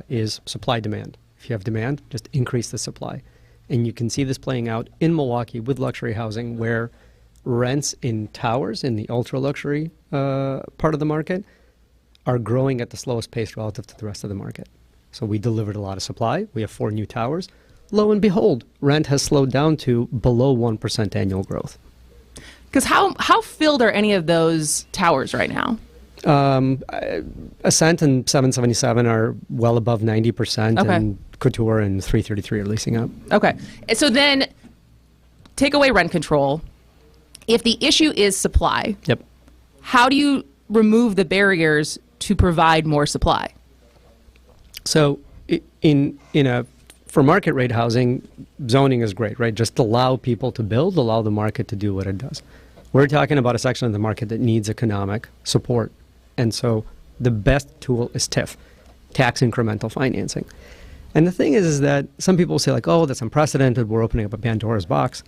is supply demand. If you have demand, just increase the supply. And you can see this playing out in Milwaukee with luxury housing, where rents in towers, in the ultra-luxury part of the market, are growing at the slowest pace relative to the rest of the market. So we delivered a lot of supply. We have 4 new towers. Lo and behold, rent has slowed down to below 1% annual growth. Because how filled are any of those towers right now? Ascent and 777 are well above 90%, Okay. and Couture and 333 are leasing up. Okay. So then take away rent control. If the issue is supply, Yep. how do you remove the barriers to provide more supply? So for market rate housing, zoning is great, right? Just allow people to build, allow the market to do what it does. We're talking about a section of the market that needs economic support. And so the best tool is TIF, tax incremental financing. And the thing is that some people say like, oh, that's unprecedented. We're opening up a Pandora's box.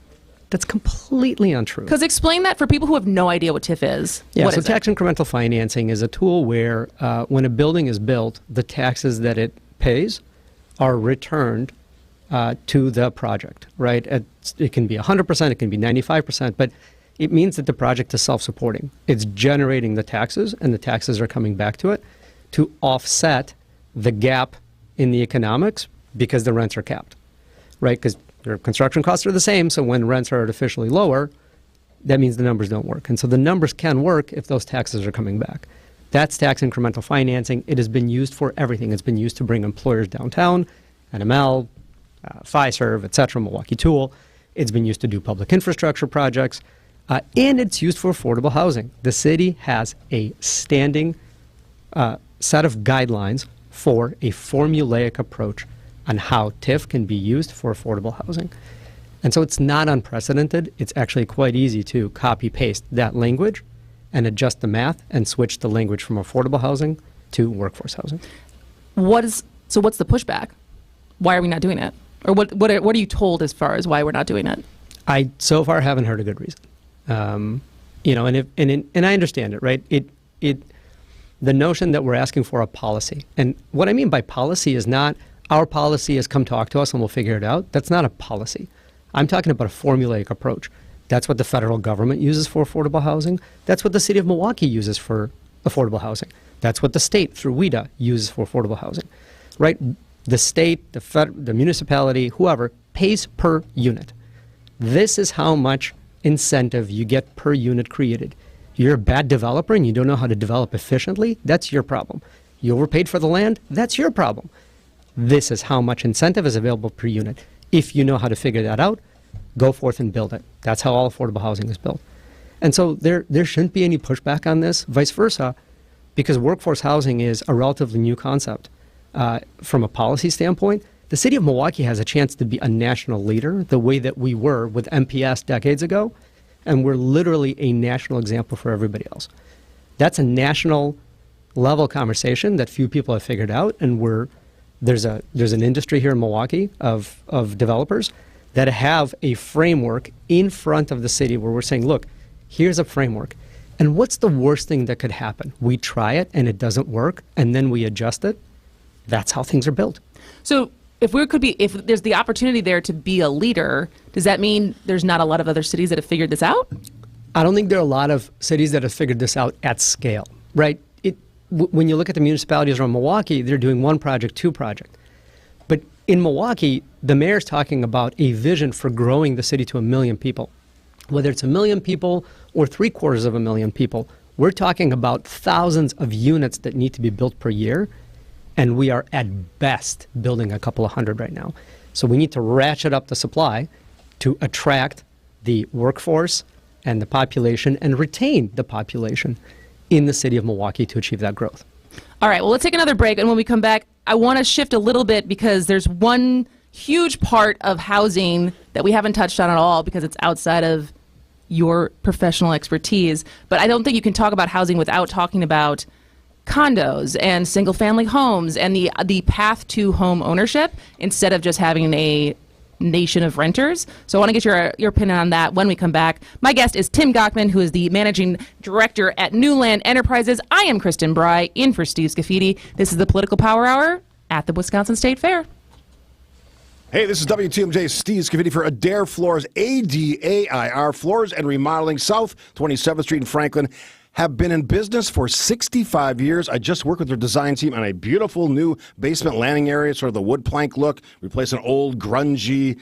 That's completely untrue. Because explain that for people who have no idea what TIF is. Yeah, What so is tax incremental financing is a tool where when a building is built, the taxes that it pays are returned to the project, right? It can be 100%, it can be 95%, but it means that the project is self-supporting. It's generating the taxes, and the taxes are coming back to it to offset the gap in the economics because the rents are capped, right? Because their construction costs are the same, so when rents are artificially lower, that means the numbers don't work. And so the numbers can work if those taxes are coming back. That's tax incremental financing. It has been used for everything. It's been used to bring employers downtown, NML, Fiserv, et cetera, Milwaukee Tool. It's been used to do public infrastructure projects. And it's used for affordable housing. The city has a standing set of guidelines for a formulaic approach on how TIF can be used for affordable housing. And so it's not unprecedented. It's actually quite easy to copy-paste that language and adjust the math and switch the language from affordable housing to workforce housing. So what's the pushback? Why are we not doing it? Or what are you told as far as why we're not doing it? I so far haven't heard a good reason. And I understand it, right? The notion that we're asking for a policy, and what I mean by policy is not our policy is come talk to us and we'll figure it out. That's not a policy. I'm talking about a formulaic approach. That's what the federal government uses for affordable housing. That's what the city of Milwaukee uses for affordable housing. That's what the state, through WIDA, uses for affordable housing, right? The state, the municipality, whoever, pays per unit. This is how much incentive you get per unit created. You're a bad developer and you don't know how to develop efficiently, that's your problem. You overpaid for the land, that's your problem. This is how much incentive is available per unit. If you know how to figure that out, go forth and build it. That's how all affordable housing is built. And so there shouldn't be any pushback on this, vice versa, because workforce housing is a relatively new concept. From a policy standpoint, the city of Milwaukee has a chance to be a national leader the way that we were with MPS decades ago, and we're literally a national example for everybody else. That's a national level conversation that few people have figured out, and there's an industry here in Milwaukee of developers that have a framework in front of the city where we're saying, look, here's a framework. And what's the worst thing that could happen? We try it and it doesn't work, and then we adjust it. That's how things are built. So if there's the opportunity there to be a leader, does that mean there's not a lot of other cities that have figured this out? I don't think there are a lot of cities that have figured this out at scale, right? When you look at the municipalities around Milwaukee, they're doing one project, two projects. But in Milwaukee, the mayor's talking about a vision for growing the city to 1 million people. Whether it's 1 million people or 750,000 people, we're talking about thousands of units that need to be built per year. And we are at best building a couple of hundred right now. So we need to ratchet up the supply to attract the workforce and the population and retain the population in the city of Milwaukee to achieve that growth. All right, well, let's take another break. And when we come back, I want to shift a little bit because there's one huge part of housing that we haven't touched on at all because it's outside of your professional expertise. But I don't think you can talk about housing without talking about condos and single-family homes and the path to home ownership instead of just having a nation of renters. So I want to get your opinion on that when we come back. My guest is Tim Gochman, who is the managing director at Newland Enterprises. I am Kristen Bry, in for Steve Scafidi. This is the Political Power Hour at the Wisconsin State Fair. Hey, this is WTMJ Steve Scafidi for Adair Floors, ADAIR, Floors and Remodeling, South 27th Street in Franklin. Have been in business for 65 years. I just worked with their design team on a beautiful new basement landing area, sort of the wood plank look, replace an old, grungy,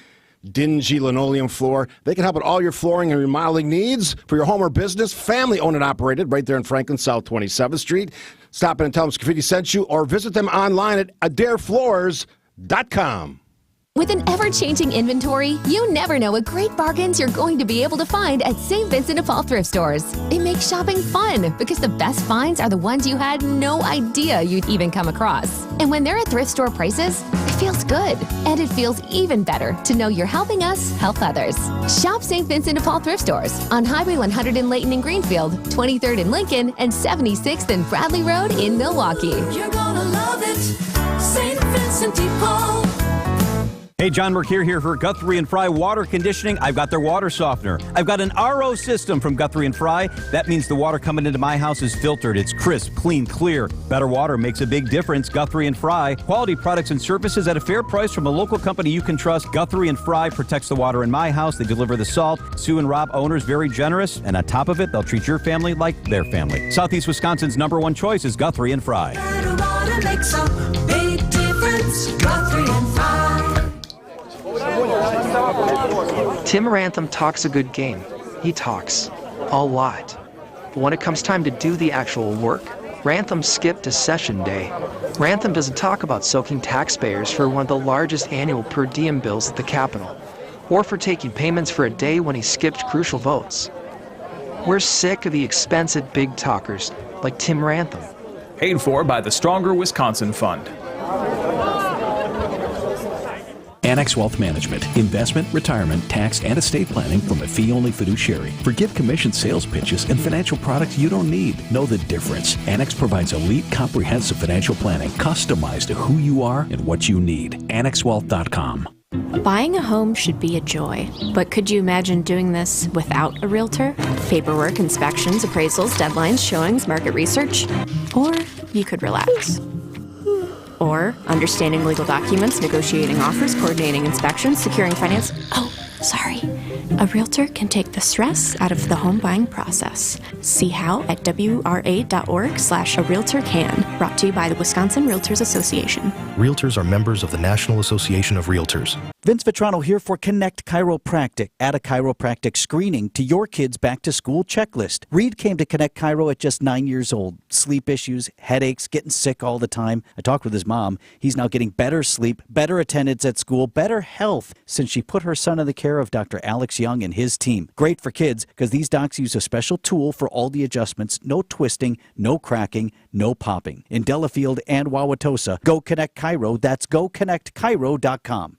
dingy linoleum floor. They can help with all your flooring and remodeling needs for your home or business. Family owned and operated right there in Franklin, South 27th Street. Stop in and tell them Scafidi sent you or visit them online at adairfloors.com. With an ever-changing inventory, you never know what great bargains you're going to be able to find at St. Vincent de Paul thrift stores. It makes shopping fun because the best finds are the ones you had no idea you'd even come across. And when they're at thrift store prices, it feels good. And it feels even better to know you're helping us help others. Shop St. Vincent de Paul thrift stores on Highway 100 in Layton and Greenfield, 23rd in Lincoln, and 76th and Bradley Road in Milwaukee. You're gonna love it, St. Vincent de Paul. Hey, John Mercure here for Guthrie & Fry Water Conditioning. I've got their water softener. I've got an RO system from Guthrie & Fry. That means the water coming into my house is filtered. It's crisp, clean, clear. Better water makes a big difference. Guthrie & Fry. Quality products and services at a fair price from a local company you can trust. Guthrie & Fry protects the water in my house. They deliver the salt. Sue and Rob, owners, very generous. And on top of it, they'll treat your family like their family. Southeast Wisconsin's #1 choice is Guthrie & Fry. Better water makes a big difference. Guthrie & Fry. Tim Rantham talks a good game. He talks a lot. But when it comes time to do the actual work, Rantham skipped a session day. Rantham doesn't talk about soaking taxpayers for one of the largest annual per diem bills at the Capitol, or for taking payments for a day when he skipped crucial votes. We're sick of the expensive big talkers like Tim Rantham. Paid for by the Stronger Wisconsin Fund. Annex Wealth Management, investment, retirement, tax, and estate planning from a fee-only fiduciary. Forget commission sales pitches and financial products you don't need. Know the difference. Annex provides elite, comprehensive financial planning customized to who you are and what you need. AnnexWealth.com. Buying a home should be a joy, but could you imagine doing this without a realtor? Paperwork, inspections, appraisals, deadlines, showings, market research? Or you could relax. Or understanding legal documents, negotiating offers, coordinating inspections, securing finance. Oh, sorry. A realtor can take the stress out of the home buying process. See how at wra.org/a-realtor-can. Brought to you by the Wisconsin Realtors Association. Realtors are members of the National Association of Realtors. Vince Vitrano here for Connect Chiropractic. Add a chiropractic screening to your kid's back-to-school checklist. Reed came to Connect Chiro at just 9 years old. Sleep issues, headaches, getting sick all the time. I talked with his mom. He's now getting better sleep, better attendance at school, better health since she put her son in the care of Dr. Alex Young and his team. Great for kids because these docs use a special tool for all the adjustments. No twisting, no cracking, no popping. In Delafield and Wauwatosa, go Connect Chiro. That's goconnectchiro.com.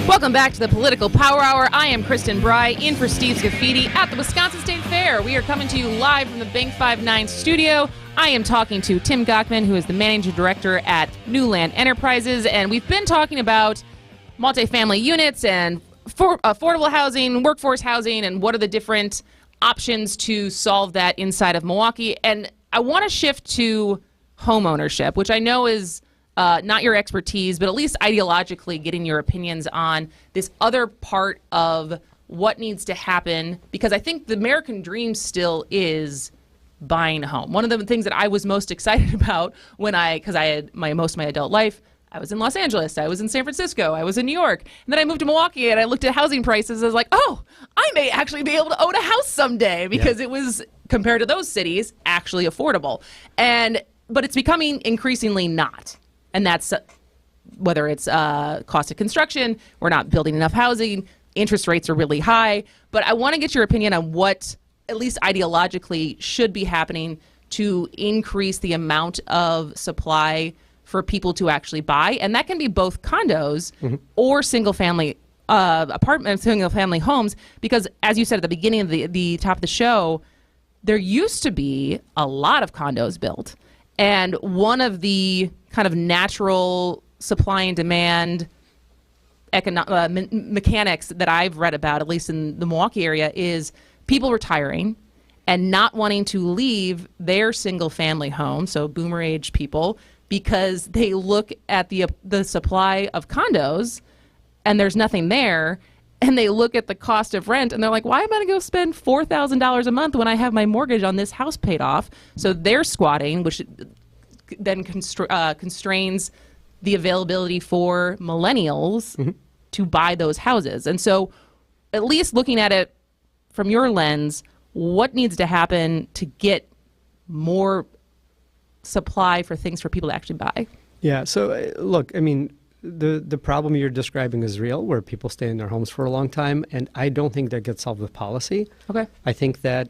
Welcome back to the Political Power Hour. I am Kristen Bry, in for Steve Scaffidi at the Wisconsin State Fair. We are coming to you live from the Bank 59 studio. I am talking to Tim Gochman, who is the managing director at Newland Enterprises, and we've been talking about multifamily units and affordable housing, workforce housing, and what are the different options to solve that inside of Milwaukee. And I want to shift to home ownership, which I know is not your expertise, but at least ideologically getting your opinions on this other part of what needs to happen, because I think the American dream still is buying a home. One of the things that I was most excited about because I had most of my adult life, I was in Los Angeles, I was in San Francisco, I was in New York, and then I moved to Milwaukee and I looked at housing prices. I was like, oh, I may actually be able to own a house someday, because it was, compared to those cities, actually affordable. But it's becoming increasingly not. And that's whether it's cost of construction, we're not building enough housing, interest rates are really high. But I want to get your opinion on what, at least ideologically, should be happening to increase the amount of supply for people to actually buy. And that can be both condos or single-family apartments, single-family homes, because as you said at the beginning of the top of the show, there used to be a lot of condos built. And one of the kind of natural supply and demand mechanics that I've read about, at least in the Milwaukee area, is people retiring and not wanting to leave their single-family home, so boomer age people, because they look at the supply of condos and there's nothing there, and they look at the cost of rent and they're like, why am I going to go spend $4,000 a month when I have my mortgage on this house paid off? So they're squatting, which then constrains the availability for millennials to buy those houses. And so at least looking at it from your lens, what needs to happen to get more supply for things for people to actually buy? Yeah, so look, I mean, the problem you're describing is real, where people stay in their homes for a long time, and I don't think that gets solved with policy. Okay. I think that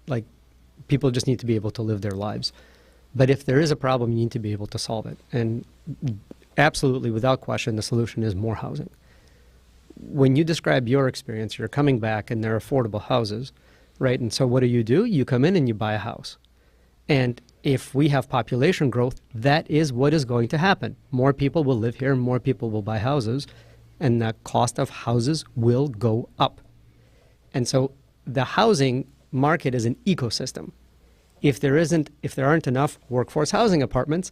like people just need to be able to live their lives. But if there is a problem, you need to be able to solve it. And absolutely, without question, the solution is more housing. When you describe your experience, you're coming back and they're affordable houses, right? And so what do? You come in and you buy a house. And if we have population growth, that is what is going to happen. More people will live here, more people will buy houses, and the cost of houses will go up. And so the housing market is an ecosystem. If there aren't enough workforce housing apartments,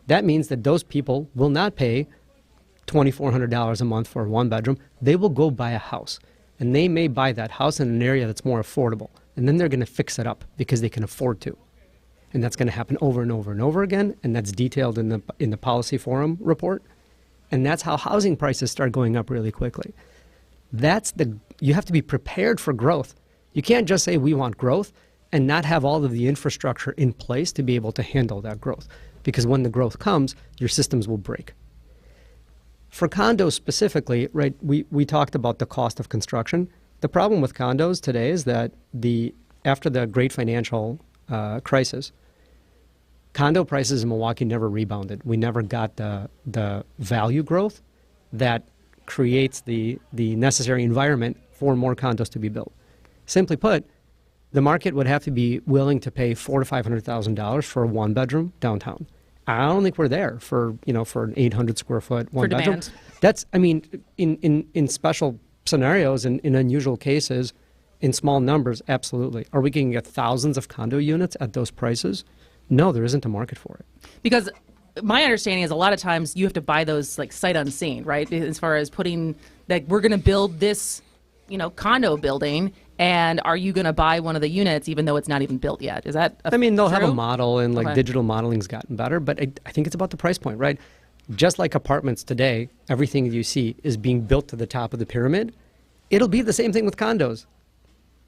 that means that those people will not pay $2,400 a month for a one bedroom. They will go buy a house, and they may buy that house in an area that's more affordable, and then they're going to fix it up because they can afford to. And that's going to happen over and over and over again, and that's detailed in the Policy Forum report. And that's how housing prices start going up really quickly. You have to be prepared for growth. You can't just say we want growth and not have all of the infrastructure in place to be able to handle that growth. Because when the growth comes, your systems will break. For condos specifically, right, we talked about the cost of construction. The problem with condos today is that after the great financial crisis, condo prices in Milwaukee never rebounded. We never got the value growth that creates the necessary environment for more condos to be built. Simply put, the market would have to be willing to pay $400,000 to $500,000 for a one-bedroom downtown. I don't think we're there for an 800 square foot one bedroom. Demand. That's, I mean, in special scenarios and in unusual cases, in small numbers, absolutely. Are we going to get thousands of condo units at those prices? No, there isn't a market for it. Because my understanding is a lot of times you have to buy those like sight unseen, right? As far as putting, like, we're going to build this, condo building, and are you going to buy one of the units even though it's not even built yet? Is that they'll have true? a model, and like digital modeling's gotten better, but I think it's about the price point, right? Just like apartments today, everything you see is being built to the top of the pyramid. It'll be the same thing with condos.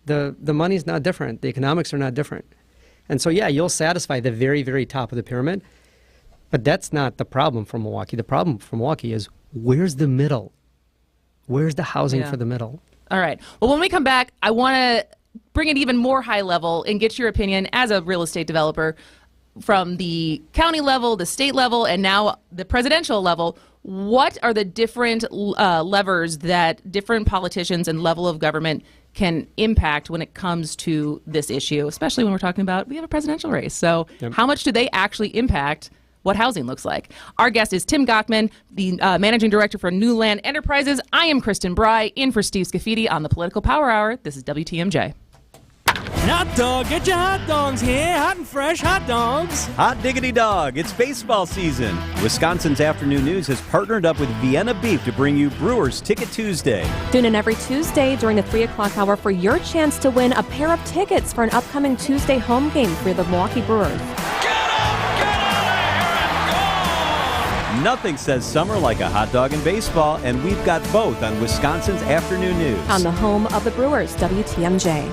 The money's not different. The economics are not different. And so, yeah, you'll satisfy the very, very top of the pyramid, but that's not the problem for Milwaukee. The problem for Milwaukee is where's the middle? Where's the housing for the middle? All right. Well, when we come back, I want to bring it even more high level and get your opinion as a real estate developer from the county level, the state level, and now the presidential level. What are the different levers that different politicians and level of government can impact when it comes to this issue, especially when we're talking about we have a presidential race. So how much do they actually impact what housing looks like? Our guest is Tim Gochman, the Managing Director for Newland Enterprises. I am Kristen Bry, in for Steve Scafidi on the Political Power Hour. This is WTMJ. Hot dog, get your hot dogs here. Hot and fresh hot dogs. Hot diggity dog, it's baseball season. Wisconsin's Afternoon News has partnered up with Vienna Beef to bring you Brewers Ticket Tuesday. Tune in every Tuesday during the 3 o'clock hour for your chance to win a pair of tickets for an upcoming Tuesday home game for the Milwaukee Brewers. Nothing says summer like a hot dog in baseball, and we've got both on Wisconsin's Afternoon News. On the home of the Brewers, WTMJ.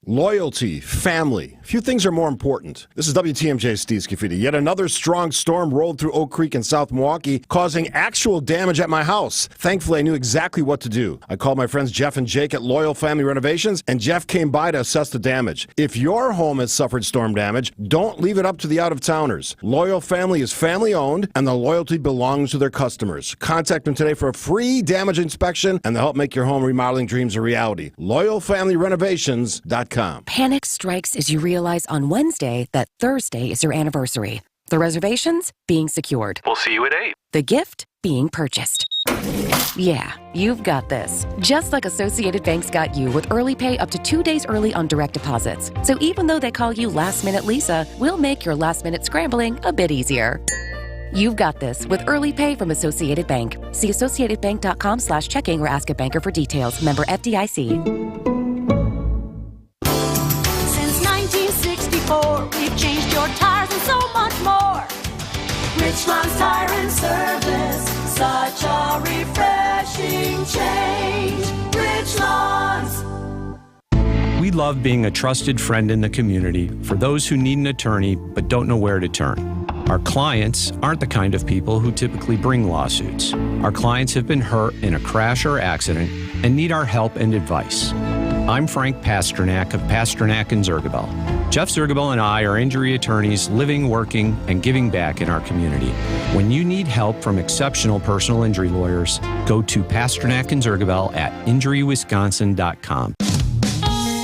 Loyalty, family. Few things are more important. This is WTMJ Steve Scafidi. Yet another strong storm rolled through Oak Creek in South Milwaukee, causing actual damage at my house. Thankfully, I knew exactly what to do. I called my friends Jeff and Jake at Loyal Family Renovations, and Jeff came by to assess the damage. If your home has suffered storm damage, don't leave it up to the out-of-towners. Loyal Family is family-owned, and the loyalty belongs to their customers. Contact them today for a free damage inspection, and they'll help make your home remodeling dreams a reality. LoyalFamilyRenovations.com. Panic strikes as you realize on Wednesday that Thursday is your anniversary. The reservations being secured. We'll see you at 8. The gift being purchased. Yeah, you've got this. Just like Associated Bank's got you with early pay up to 2 days early on direct deposits. So even though they call you Last Minute Lisa, we'll make your last minute scrambling a bit easier. You've got this with early pay from Associated Bank. See associatedbank.com/checking or ask a banker for details. Member FDIC. We've changed your tires and so much more. Richland's Tire and Service, such a refreshing change. Richland's. We love being a trusted friend in the community for those who need an attorney but don't know where to turn. Our clients aren't the kind of people who typically bring lawsuits. Our clients have been hurt in a crash or accident and need our help and advice. I'm Frank Pasternak of Pasternak & Zergabel. Jeff Zergabel and I are injury attorneys living, working, and giving back in our community. When you need help from exceptional personal injury lawyers, go to Pasternak & Zergabel at injurywisconsin.com.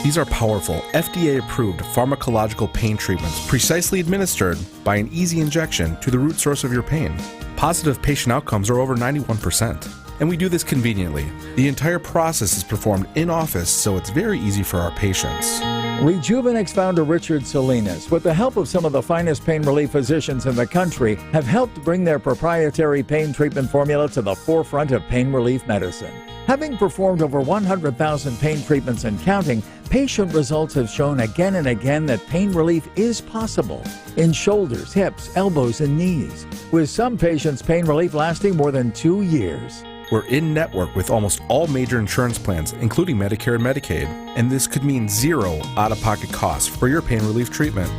These are powerful, FDA-approved pharmacological pain treatments precisely administered by an easy injection to the root source of your pain. Positive patient outcomes are over 91%. And we do this conveniently. The entire process is performed in office, so it's very easy for our patients. Rejuvenex founder Richard Salinas, with the help of some of the finest pain relief physicians in the country, have helped bring their proprietary pain treatment formula to the forefront of pain relief medicine. Having performed over 100,000 pain treatments and counting, patient results have shown again and again that pain relief is possible in shoulders, hips, elbows, and knees, with some patients' pain relief lasting more than 2 years. We're in network with almost all major insurance plans, including Medicare and Medicaid, and this could mean zero out-of-pocket costs for your pain relief treatment.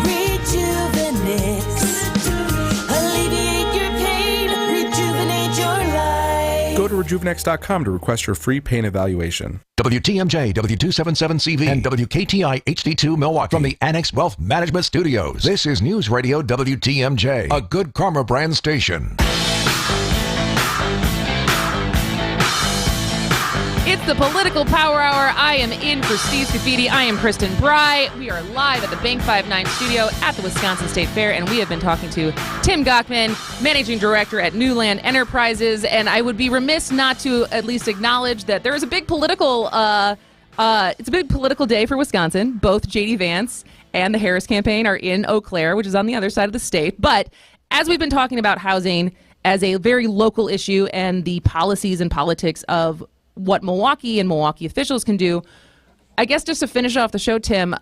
Rejuvenex. Alleviate your pain. Rejuvenate your life. Go to rejuvenex.com to request your free pain evaluation. WTMJ, W277CV, and WKTI HD2 Milwaukee. From the Annex Wealth Management Studios, this is News Radio WTMJ, a Good Karma brand station. It's the Political Power Hour. I am in for Steve Scafidi. I am Kristen Bry. We are live at the Bank 59 studio at the Wisconsin State Fair, and we have been talking to Tim Gochman, Managing Director at Newland Enterprises. And I would be remiss not to at least acknowledge that there is a big political it's a big political day for Wisconsin. Both J.D. Vance and the Harris campaign are in Eau Claire, which is on the other side of the state. But as we've been talking about housing as a very local issue and the policies and politics of what Milwaukee and Milwaukee officials can do, I guess just to finish off the show, Tim,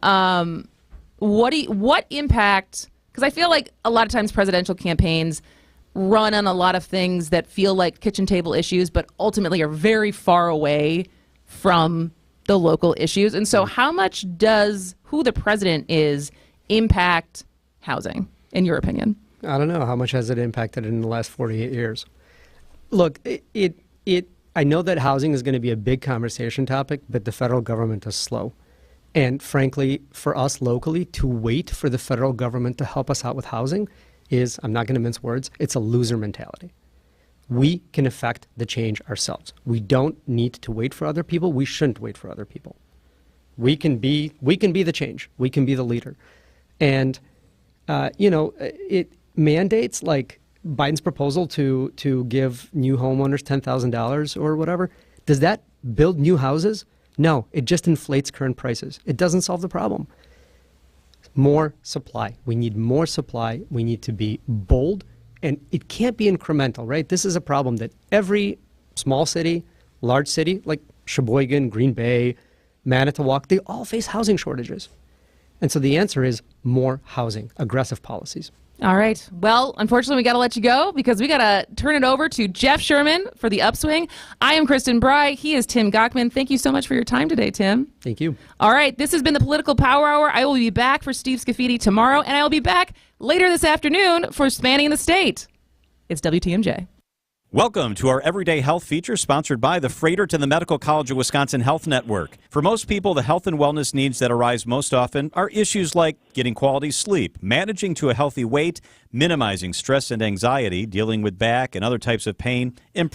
what impact, because I feel like a lot of times presidential campaigns run on a lot of things that feel like kitchen table issues, but ultimately are very far away from the local issues. And so how much does who the president is impact housing, in your opinion? I don't know. How much has it impacted in the last 48 years? Look, I know that housing is going to be a big conversation topic, but the federal government is slow. And frankly, for us locally, to wait for the federal government to help us out with housing is, I'm not going to mince words, it's a loser mentality. We can affect the change ourselves. We don't need to wait for other people. We shouldn't wait for other people. We can be the change. We can be the leader. And, it mandates like Biden's proposal to give new homeowners $10,000 or whatever, does that build new houses? No, it just inflates current prices. It doesn't solve the problem. More supply. We need more supply. We need to be bold, and it can't be incremental, right? This is a problem that every small city, large city, like Sheboygan, Green Bay, Manitowoc, they all face housing shortages. And so the answer is more housing, aggressive policies. All right. Well, unfortunately, we got to let you go because we got to turn it over to Jeff Sherman for the Upswing. I am Kristen Bry. He is Tim Gochman. Thank you so much for your time today, Tim. Thank you. All right. This has been the Political Power Hour. I will be back for Steve Scafidi tomorrow, and I will be back later this afternoon for Spanning the State. It's WTMJ. Welcome to our Everyday Health feature sponsored by the Freighter to the Medical College of Wisconsin Health Network. For most people, the health and wellness needs that arise most often are issues like getting quality sleep, managing to a healthy weight, minimizing stress and anxiety, dealing with back and other types of pain, improving